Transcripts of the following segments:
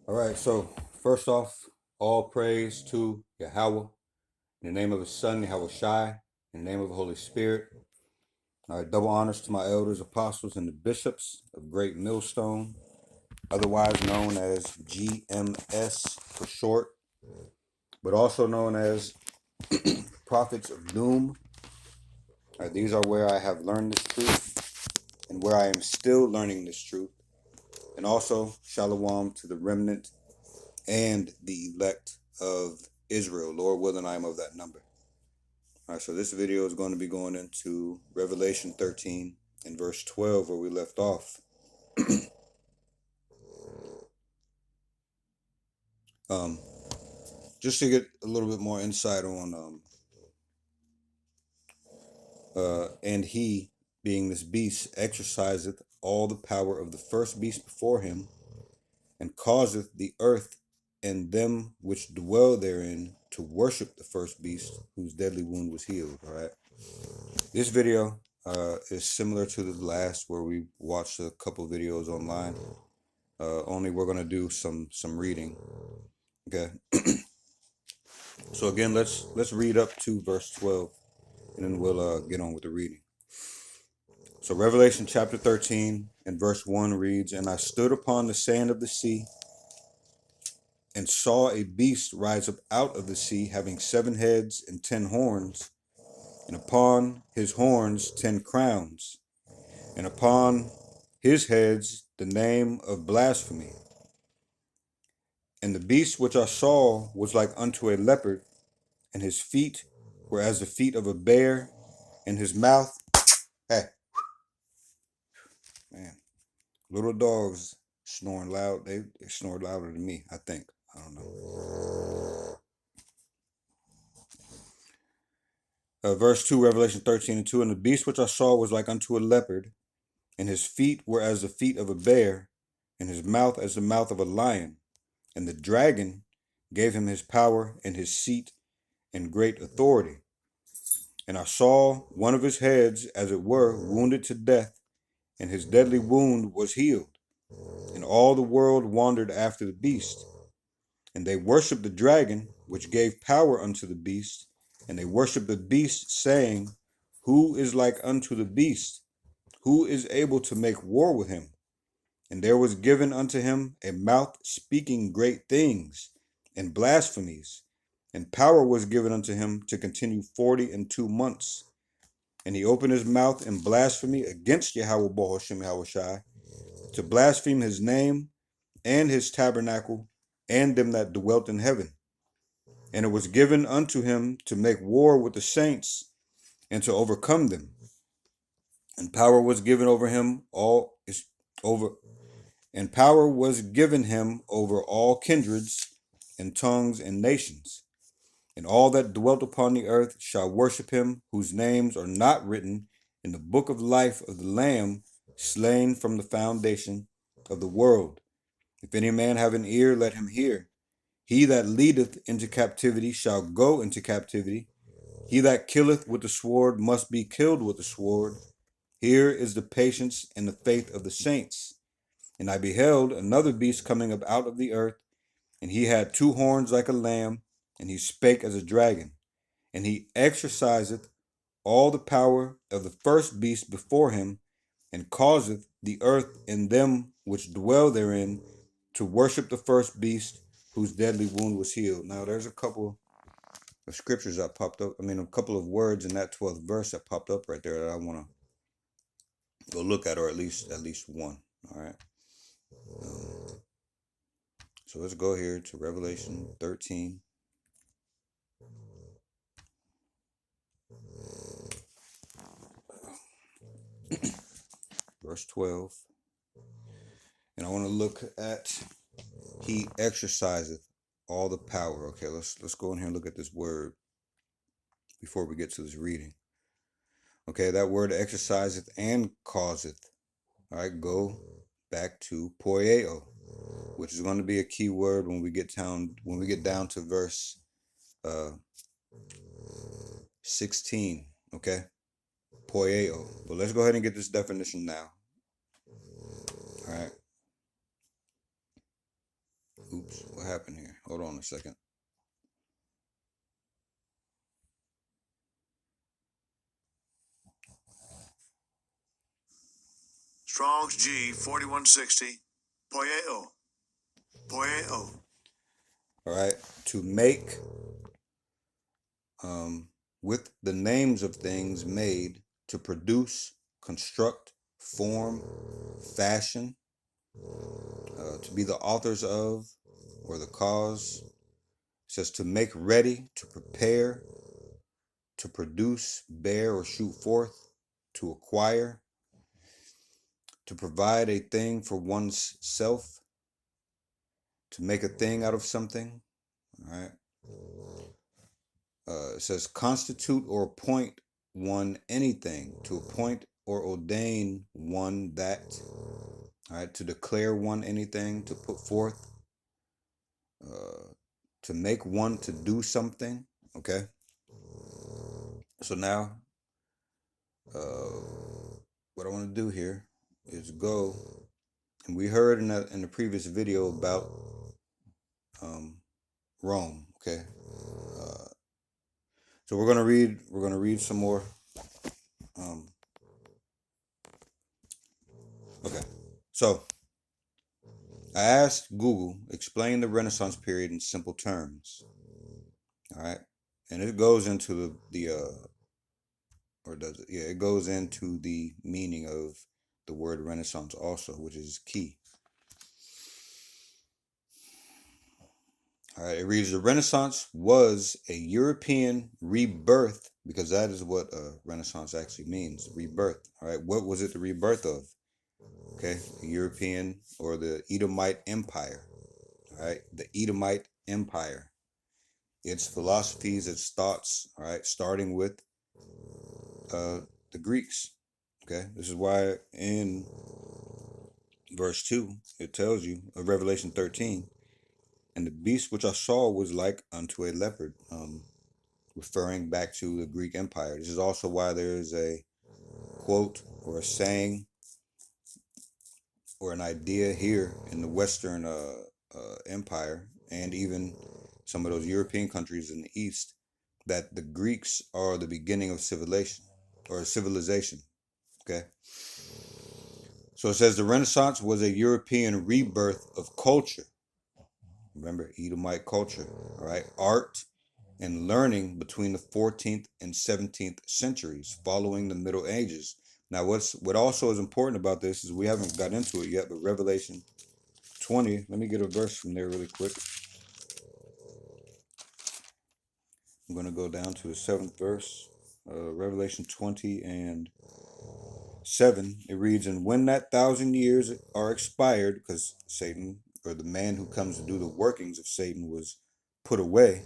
All right, so first off, all praise to Yahweh, in the name of his son, Yahweh Shai, in the name of the Holy Spirit. All right, double honors to my elders, apostles, and the bishops of Great Millstone, otherwise known as GMS for short, but also known as Prophets of Doom. All right, these are where I have learned this truth and where I am still learning this truth. And also, Shalom to the remnant and the elect of Israel. Lord willing, I am of that number. All right, so this video is going to be going into Revelation 13 and verse 12, where we left off. Just to get a little bit more insight on, and he, being this beast, exerciseth all the power of the first beast before him, and causeth the earth and them which dwell therein to worship the first beast, whose deadly wound was healed. All right. This video is similar to the last, where we watched a couple videos online. Only we're gonna do some reading. Okay. So again, let's read up to verse 12, and then we'll get on with the reading. So Revelation chapter 13 and verse 1 reads, "And I stood upon the sand of the sea, and saw a beast rise up out of the sea, having 7 heads and 10 horns, and upon his horns 10 crowns, and upon his heads the name of blasphemy. And the beast which I saw was like unto a leopard, and his feet were as the feet of a bear, and his mouth, hey, man, little dogs snoring loud. They snore louder than me, I think. I don't know. Verse 2, Revelation 13 and 2, "And the beast which I saw was like unto a leopard, and his feet were as the feet of a bear, and his mouth as the mouth of a lion. And the dragon gave him his power and his seat and great authority. And I saw one of his heads, as it were, wounded to death, and his deadly wound was healed. And all the world wandered after the beast. And they worshipped the dragon, which gave power unto the beast. And they worshipped the beast, saying, Who is like unto the beast? Who is able to make war with him? And there was given unto him a mouth speaking great things and blasphemies. And power was given unto him to continue 42 months. And he opened his mouth in blasphemy against Yahweh Bohoshem Yahushai, to blaspheme his name and his tabernacle and them that dwelt in heaven. And it was given unto him to make war with the saints and to overcome them. And power was given over him over all kindreds and tongues and nations. And all that dwelt upon the earth shall worship him, whose names are not written in the book of life of the Lamb, slain from the foundation of the world. If any man have an ear, let him hear. He that leadeth into captivity shall go into captivity. He that killeth with the sword must be killed with the sword. Here is the patience and the faith of the saints. And I beheld another beast coming up out of the earth, and he had 2 horns like a lamb, and he spake as a dragon. And he exerciseth all the power of the first beast before him, and causeth the earth and them which dwell therein to worship the first beast, whose deadly wound was healed." Now, there's a couple of scriptures that popped up. A couple of words in that 12th verse that popped up right there that I want to go look at, or at least one. All right. So let's go here to Revelation 13. Verse 12. And I want to look at, he exerciseth all the power. Okay, let's go in here and look at this word before we get to this reading. Okay, that word exerciseth and causeth. All right, go back to poieo, which is going to be a key word when we get down to verse 16. Okay, poieo. But let's go ahead and get this definition now. All right. Oops, what happened here? Hold on a second. Strong's G 4160. Poyeo. Poyeo. All right, to make with the names of things made, to produce, construct, form, fashion, to be the authors of, or the cause. It says to make ready, to prepare, to produce, bear, or shoot forth, to acquire, to provide a thing for one's self, to make a thing out of something. All right. It says constitute or appoint one anything, to appoint or ordain one that. All right, to declare one anything, to put forth, to make one to do something. Okay. So now, what I want to do here is go, and we heard in the previous video about Rome. Okay. So we're gonna read some more. Okay. So I asked Google, explain the Renaissance period in simple terms. All right. And it goes into or does it? Yeah, it goes into the meaning of the word Renaissance also, which is key. All right, it reads the Renaissance was a European rebirth, because that is what Renaissance actually means, rebirth. All right, what was it the rebirth of? Okay, the European or the Edomite Empire. All right, the Edomite Empire. Its philosophies, its thoughts. All right, starting with the Greeks. Okay, this is why in verse 2 it tells you of Revelation 13, and the beast which I saw was like unto a leopard, referring back to the Greek Empire. This is also why there is a quote or a saying or an idea here in the Western Empire, and even some of those European countries in the East, that the Greeks are the beginning of civilization or civilization. Okay. So it says the Renaissance was a European rebirth of culture. Remember, Edomite culture, all right? Art and learning between the 14th and 17th centuries, following the Middle Ages. Now, what also is important about this is we haven't got into it yet, but Revelation 20, let me get a verse from there really quick. I'm going to go down to the 7th verse, Revelation 20 and 7. It reads, and when that 1,000 years are expired, because Satan, or the man who comes to do the workings of Satan, was put away,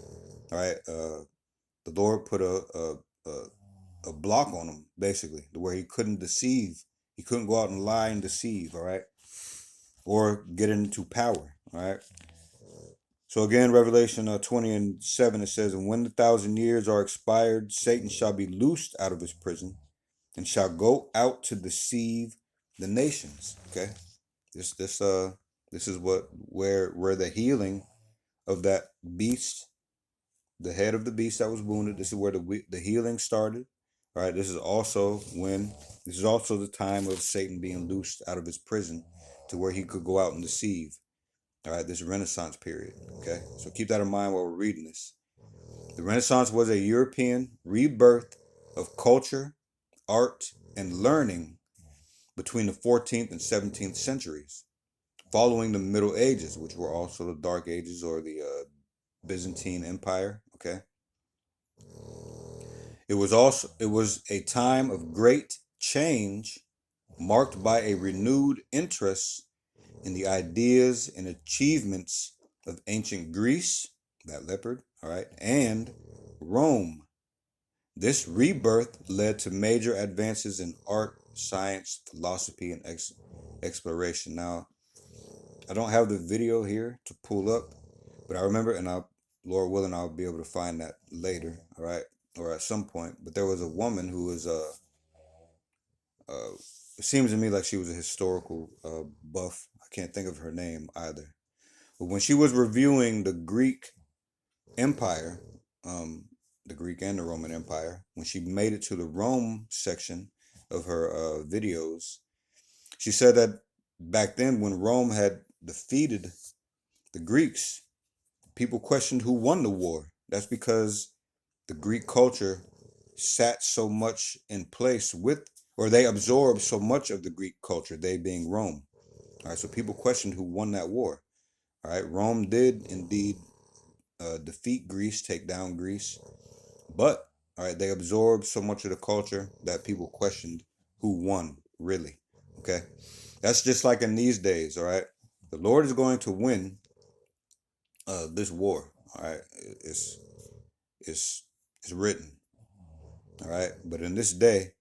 all right, the Lord put a block on him, basically, where he couldn't deceive. He couldn't go out and lie and deceive, all right, or get into power, all right. So again, Revelation 20 and 7, it says, and when the 1,000 years are expired, Satan shall be loosed out of his prison and shall go out to deceive the nations. Okay, this is where the healing of that beast, the head of the beast that was wounded. This is where the healing started. All right, this is also the time of Satan being loosed out of his prison to where he could go out and deceive. All right, this Renaissance period. Okay, so keep that in mind while we're reading this. The Renaissance was a European rebirth of culture, art, and learning between the 14th and 17th centuries, following the Middle Ages, which were also the Dark Ages or the Byzantine Empire. Okay, it was a time of great change, marked by a renewed interest in the ideas and achievements of ancient Greece, that leopard, all right, and Rome. This rebirth led to major advances in art, science, philosophy, and exploration. Now, I don't have the video here to pull up, but I remember, and Lord willing, I'll be able to find that later, all right, or at some point. But there was a woman who was it seems to me like she was a historical buff. I can't think of her name either. But when she was reviewing the Greek Empire, the Greek and the Roman Empire, when she made it to the Rome section of her videos, she said that back then when Rome had defeated the Greeks, people questioned who won the war. That's because the Greek culture sat so much in place with, or they absorbed so much of the Greek culture, they being Rome. All right, so people questioned who won that war. All right, Rome did indeed defeat Greece, take down Greece, but all right, they absorbed so much of the culture that people questioned who won really. Okay, that's just like in these days. All right, the Lord is going to win this war. All right, it's written. All right, but in this day,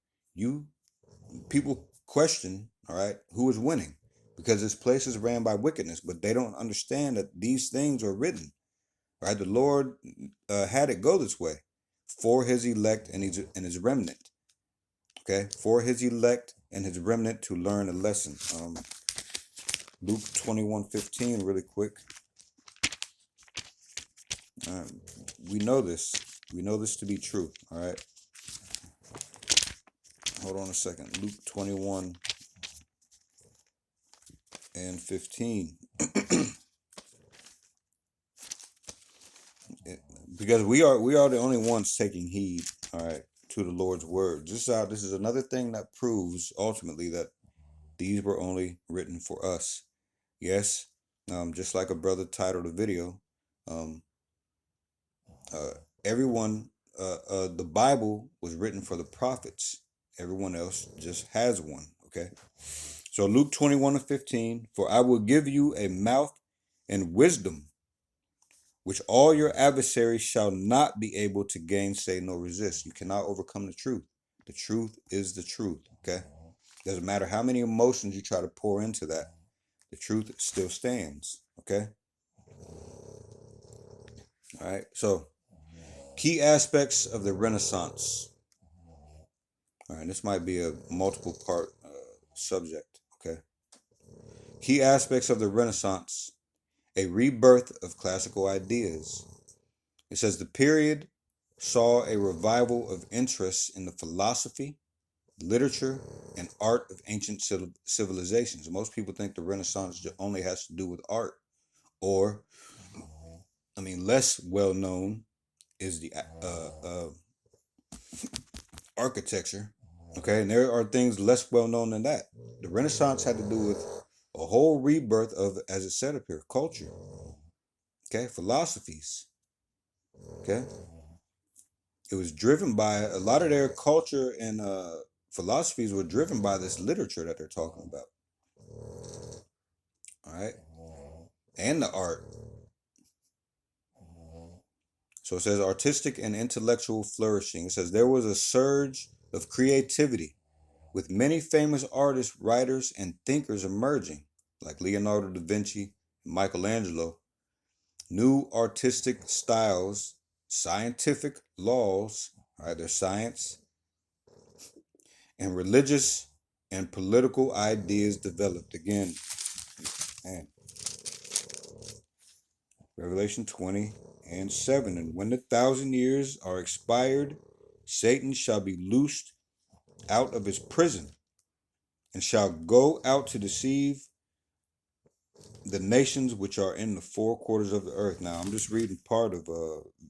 people question. All right, who is winning, because this place is ran by wickedness, but they don't understand that these things are written. Right, the Lord had it go this way for His elect and His remnant. Okay, for His elect and His remnant to learn a lesson. Luke 21:15, really quick. We know this. We know this to be true. All right. Hold on a second. Luke 21:15. Because we are the only ones taking heed. All right, to the Lord's word. This is another thing that proves ultimately that these were only written for us. Yes, just like a brother titled a video, um, everyone, the Bible was written for the prophets. Everyone else just has one. Okay. So Luke 21:15, for I will give you a mouth and wisdom, which all your adversaries shall not be able to gainsay nor resist. You cannot overcome the truth. The truth is the truth. Okay. Doesn't matter how many emotions you try to pour into that. The truth still stands. Okay. All right. So, key aspects of the Renaissance. All right. This might be a multiple part subject. Okay. Key aspects of the Renaissance: a rebirth of classical ideas. It says the period saw a revival of interest in the philosophy, literature, and art of ancient civilizations. Most people think the Renaissance only has to do with art, or, less well known is the architecture. Okay, and there are things less well known than that. The Renaissance had to do with a whole rebirth of, as it said up here, culture. Okay, philosophies. Okay, it was driven by a lot of their culture and philosophies were driven by this literature that they're talking about. All right, and the art. So it says artistic and intellectual flourishing. It says there was a surge of creativity with many famous artists, writers, and thinkers emerging, like Leonardo da Vinci and Michelangelo. New artistic styles, scientific laws, either science, and religious and political ideas developed. Again, man, Revelation 20:7. And when the 1,000 years are expired, Satan shall be loosed out of his prison and shall go out to deceive the nations which are in the four quarters of the earth. Now, I'm just reading part of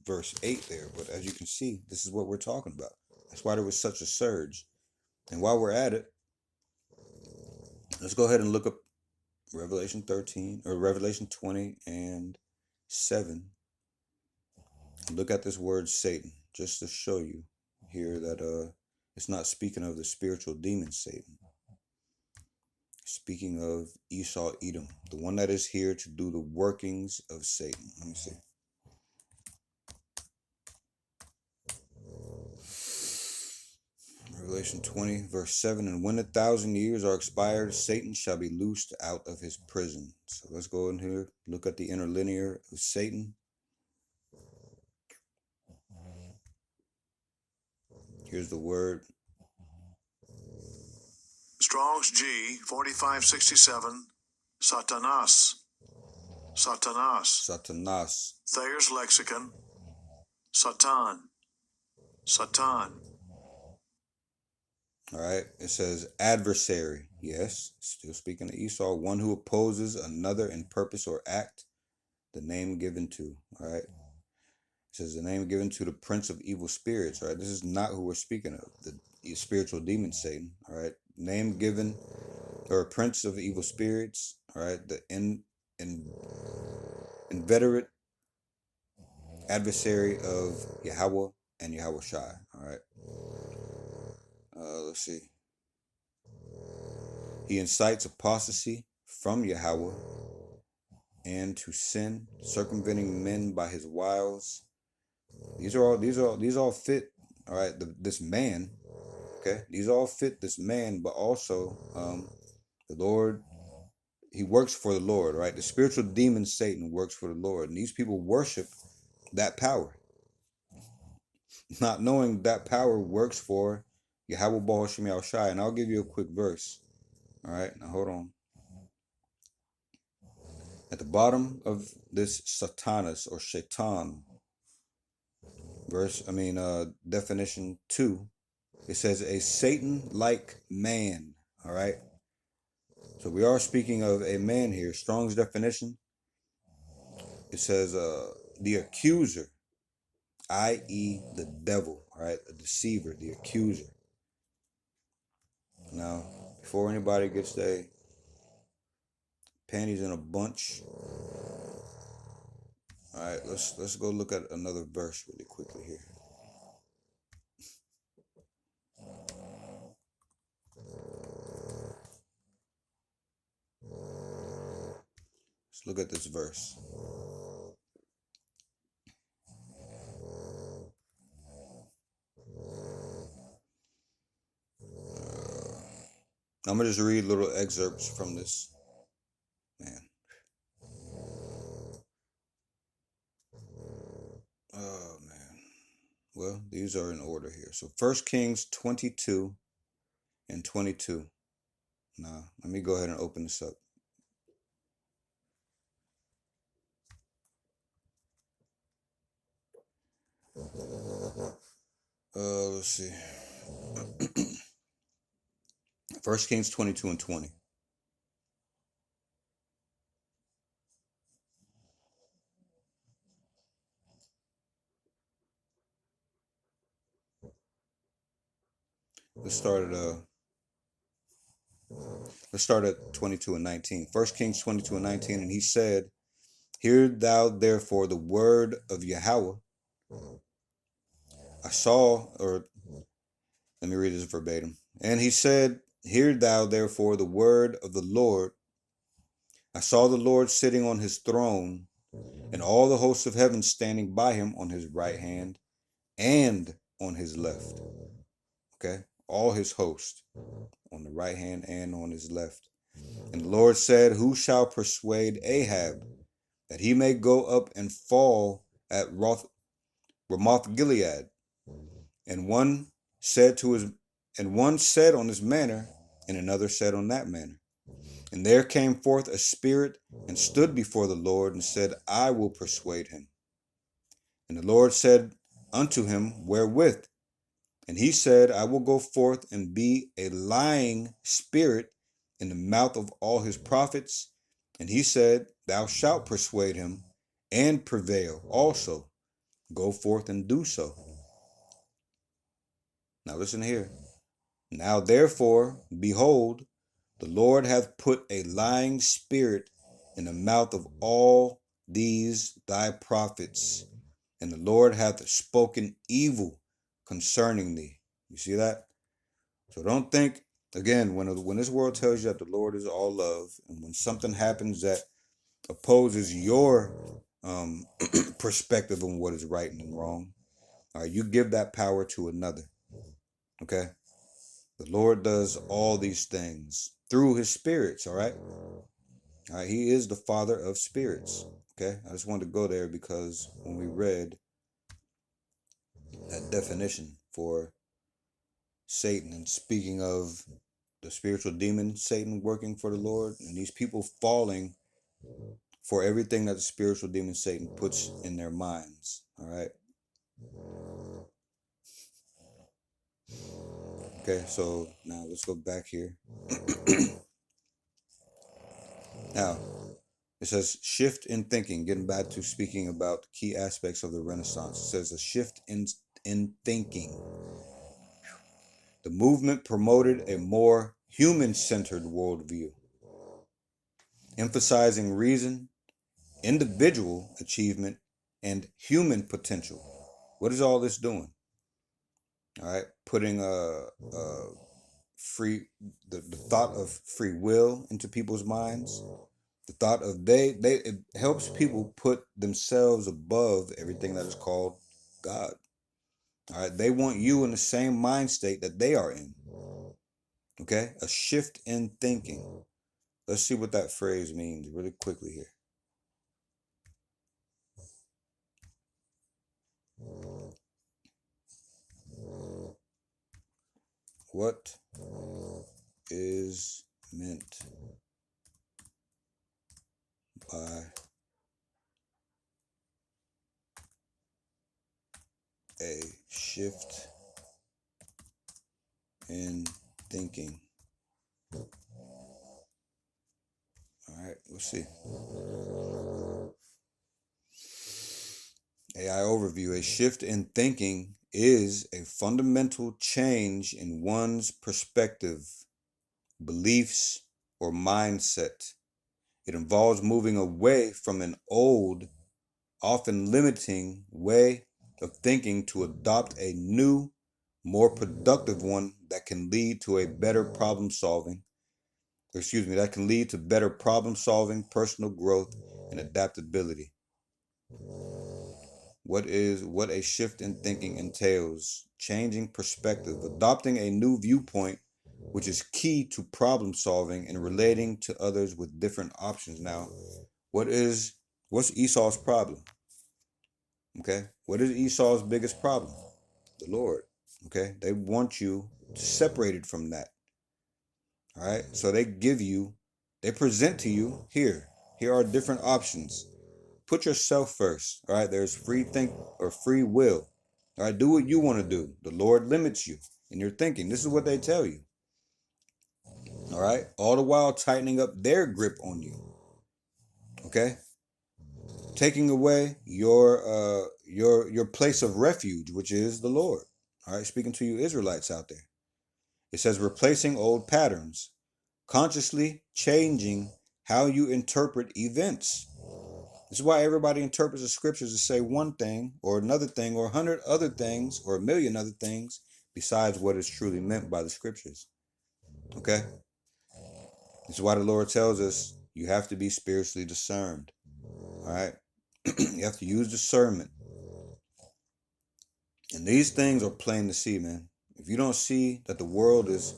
verse 8 there, but as you can see, this is what we're talking about. That's why there was such a surge. And while we're at it, let's go ahead and look up Revelation 13 or Revelation 20:7. Look at this word Satan, just to show you here that it's not speaking of the spiritual demon Satan. Speaking of Esau, Edom, the one that is here to do the workings of Satan. Let me see. Revelation 20:7. And when the 1,000 years are expired, Satan shall be loosed out of his prison. So let's go in here, look at the interlinear of Satan. Here's the word. Strong's G 4567, Satanas. Satanas. Satanas. Thayer's Lexicon. Satan. Satan. All right. It says adversary. Yes. Still speaking to Esau. One who opposes another in purpose or act. The name given to. All right. It says the name given to the prince of evil spirits. All right. This is not who we're speaking of. The spiritual demon Satan. All right. Name given, or prince of evil spirits. All right. The inveterate adversary of Yahweh and Yahweh Shai. All right. Let's see. He incites apostasy from Yahweh and to sin, circumventing men by his wiles. These all fit. All right. This man. Okay. These all fit this man, but also the Lord. He works for the Lord. Right. The spiritual demon Satan works for the Lord, and these people worship that power, not knowing that power works for Yahweh Baal Shem Yahweh Shai. And I'll give you a quick verse. All right, now hold on. At the bottom of this Satanas or Shaitan definition 2, it says a Satan-like man. All right. So we are speaking of a man here. Strong's definition. It says the accuser, i.e., the devil. All right, the deceiver, the accuser. Now, before anybody gets their panties in a bunch, all right, let's go look at another verse really quickly here. Let's look at this verse. I'm gonna just read little excerpts from this. Man. Oh man. Well, these are in order here. So 1 Kings 22 and 22. Now, let me go ahead and open this up. Let's see. 1 Kings 22 and 20. Let's start at 22 and 19. 1 Kings 22 and 19. And he said, hear thou therefore the word of Yahweh. Let me read this verbatim. And he said, hear thou therefore the word of the Lord. I saw the Lord sitting on his throne, and all the hosts of heaven standing by him on his right hand and on his left. Okay? All his host on the right hand and on his left. And the Lord said, who shall persuade Ahab that he may go up and fall at Ramoth Gilead? And one said on his manner, and another said on that manner. And there came forth a spirit and stood before the Lord and said, I will persuade him. And the Lord said unto him, wherewith? And he said, I will go forth and be a lying spirit in the mouth of all his prophets. And he said, thou shalt persuade him and prevail also. Go forth and do so. Now listen here. Now therefore, behold, the Lord hath put a lying spirit in the mouth of all these thy prophets, and the Lord hath spoken evil concerning thee. You see that? So don't think, again, when this world tells you that the Lord is all love, and when something happens that opposes your perspective on what is right and wrong, all right, you give that power to another. Okay? The Lord does all these things through his spirits, all right? All right, he is the father of spirits. Okay? I just wanted to go there because when we read that definition for Satan, and speaking of the spiritual demon Satan working for the Lord, and these people falling for everything that the spiritual demon Satan puts in their minds. All right. Okay, so now let's go back here. Now, it says shift in thinking, getting back to speaking about key aspects of the Renaissance. It says a shift in thinking. The movement promoted a more human-centered worldview, emphasizing reason, individual achievement, and human potential. What is all this doing? All right, putting the thought of free will into people's minds. The thought of it helps people put themselves above everything that is called God. All right, they want you in the same mind state that they are in. Okay, a shift in thinking. Let's see what that phrase means really quickly here. What is meant by a shift in thinking? All right, let's see. AI overview. A shift in thinking is a fundamental change in one's perspective, beliefs, or mindset. It involves moving away from an old, often limiting way of thinking to adopt a new, more productive one that can lead to better problem solving, personal growth, and adaptability. What a shift in thinking entails: changing perspective, adopting a new viewpoint, which is key to problem solving and relating to others with different options. Now, what's Esau's problem? Okay, what is Esau's biggest problem? The Lord. Okay, they want you separated from that. All right, so they present to you here are different options. Put yourself first. All right, there's free will. All right, do what you want to do. The Lord limits you in your thinking. This is what they tell you. All right, all the while tightening up their grip on you. Okay, taking away your place of refuge, which is the Lord. All right, speaking to you Israelites out there. It says replacing old patterns, consciously changing how you interpret events. This is why everybody interprets the scriptures to say one thing or another thing or 100 other things or a million other things besides what is truly meant by the scriptures. Okay? This is why the Lord tells us you have to be spiritually discerned. All right? You have to use discernment. And these things are plain to see, man. If you don't see that the world is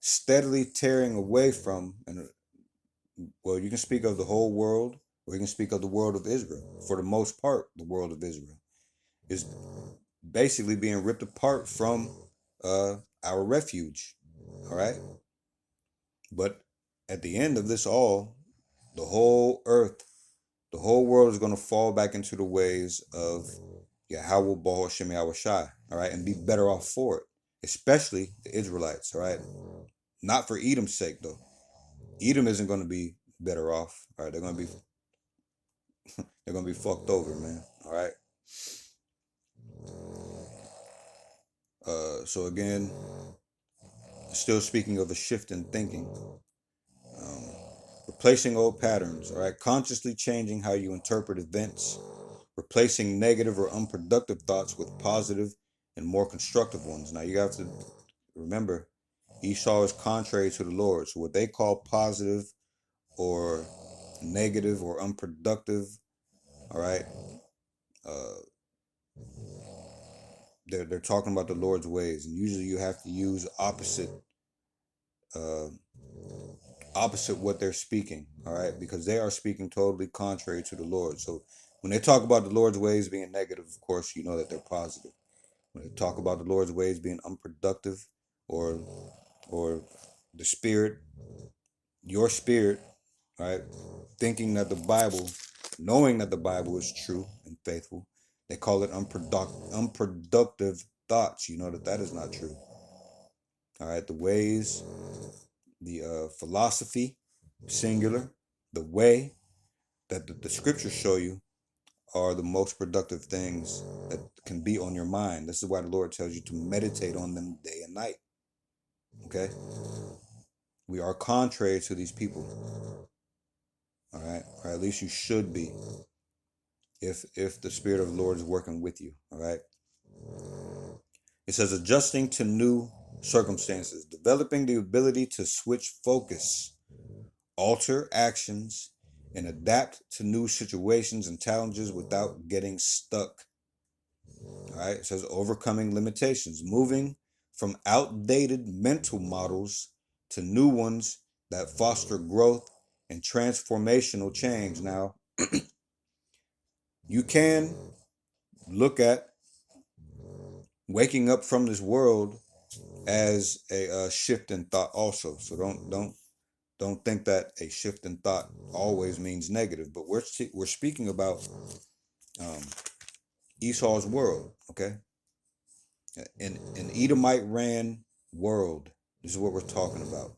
steadily tearing away from, and well, you can speak of the whole world, or you can speak of the world of Israel. For the most part, the world of Israel is basically being ripped apart from our refuge. All right? But at the end of this all, the whole earth, the whole world is going to fall back into the ways of Yahweh Baal Shem Yahushai, all right, and be better off for it, especially the Israelites, all right? Not for Edom's sake, though. Edom isn't going to be better off, all right? They're going to be fucked over, man, all right? So again, still speaking of a shift in thinking, replacing old patterns, all right? Consciously changing how you interpret events, replacing negative or unproductive thoughts with positive and more constructive ones. Now you have to remember, Esau is contrary to the Lord. So what they call positive or negative or unproductive, all right, they're talking about the Lord's ways, and usually you have to use opposite what they're speaking, all right, because they are speaking totally contrary to the Lord. So when they talk about the Lord's ways being negative, of course, you know that they're positive. When they talk about the Lord's ways being unproductive, or the spirit, your spirit, right? Thinking that the Bible, knowing that the Bible is true and faithful, they call it unproductive thoughts. You know that is not true. All right, the ways, the philosophy, singular, the way that the scriptures show you are the most productive things that can be on your mind. This is why the Lord tells you to meditate on them day and night. Okay? We are contrary to these people. All right? Or at least you should be if the Spirit of the Lord is working with you. All right? It says adjusting to new circumstances, developing the ability to switch focus, alter actions, and adapt to new situations and challenges without getting stuck. All right, it says overcoming limitations, moving from outdated mental models to new ones that foster growth and transformational change. Now, you can look at waking up from this world as a shift in thought also. So don't think that a shift in thought always means negative, but we're speaking about Esau's world, okay? An Edomite ran world. This is what we're talking about.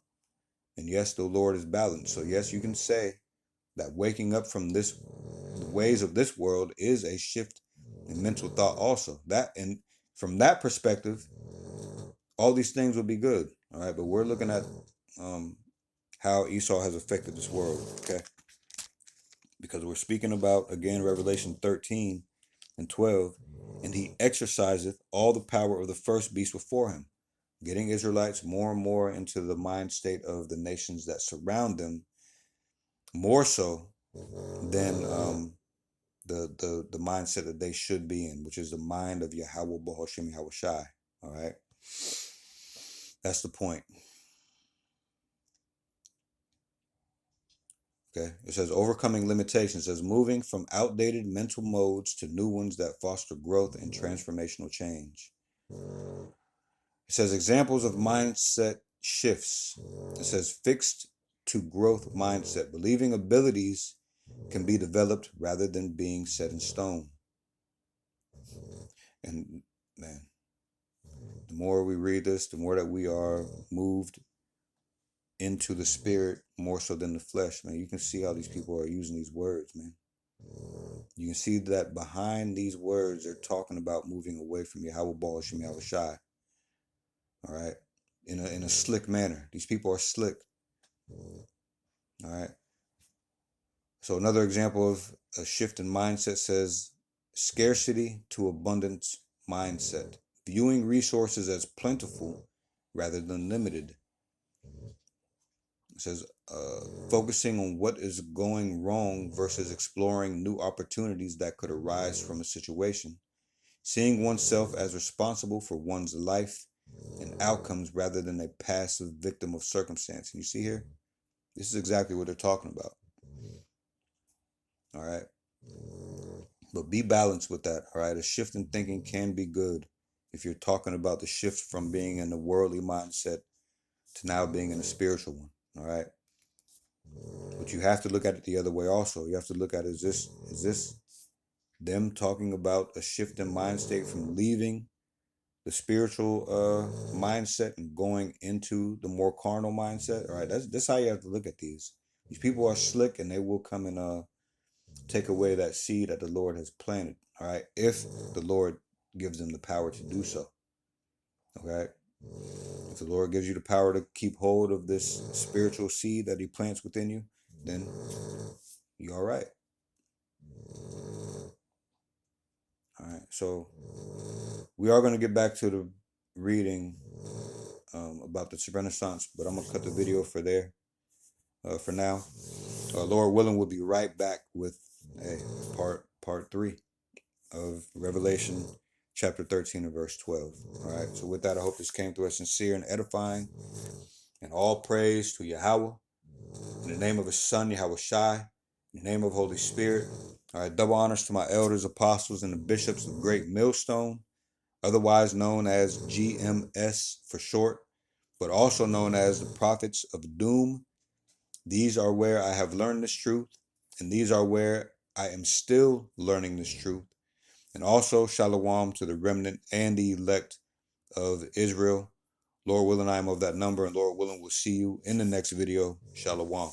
And yes, the Lord is balanced. So yes, you can say that waking up from the ways of this world is a shift in mental thought also. That, and from that perspective, all these things will be good. All right, but we're looking at how Esau has affected this world, okay? Because we're speaking about, again, Revelation 13 and 12, and he exerciseth all the power of the first beast before him, getting Israelites more and more into the mind state of the nations that surround them, more so than the mindset that they should be in, which is the mind of Yahweh Bahashim Yahweh Shai. All right, that's the point. Okay, it says overcoming limitations. It says moving from outdated mental modes to new ones that foster growth and transformational change. It says examples of mindset shifts. It says fixed to growth mindset. Believing abilities can be developed rather than being set in stone. And man, the more we read this, the more that we are moved into the spirit more so than the flesh, man. You can see how these people are using these words, man. You can see that behind these words, they're talking about moving away from Yahweh Baal Shem Yahweh Shai. All right, in a slick manner. These people are slick. All right. So another example of a shift in mindset says scarcity to abundance mindset, viewing resources as plentiful rather than limited. It says focusing on what is going wrong versus exploring new opportunities that could arise from a situation, seeing oneself as responsible for one's life and outcomes rather than a passive victim of circumstance. And you see here, this is exactly what they're talking about. All right. But be balanced with that. All right. A shift in thinking can be good if you're talking about the shift from being in the worldly mindset to now being in a spiritual one. All right. But you have to look at it the other way also. You have to look at, is this them talking about a shift in mind state from leaving the spiritual mindset and going into the more carnal mindset? All right. That's how you have to look at these. These people are slick, and they will come and take away that seed that the Lord has planted. All right. If the Lord gives them the power to do so. Okay. If the Lord gives you the power to keep hold of this spiritual seed that he plants within you, then you're all right. All right. So we are going to get back to the reading about the Renaissance, but I'm going to cut the video for there for now. Lord willing, we'll be right back with part 3 of Revelation chapter 13 and verse 12. All right. So with that, I hope this came through as sincere and edifying. And all praise to Yahweh, in the name of his son, Yahweh Shai, in the name of Holy Spirit. All right, double honors to my elders, apostles, and the bishops of Great Millstone, otherwise known as GMS for short, but also known as the prophets of doom, These are where I have learned this truth, and these are where I am still learning this truth. And also shalom to the remnant and the elect of Israel. Lord willing, I am of that number, and Lord willing, we'll see you in the next video. Shalom.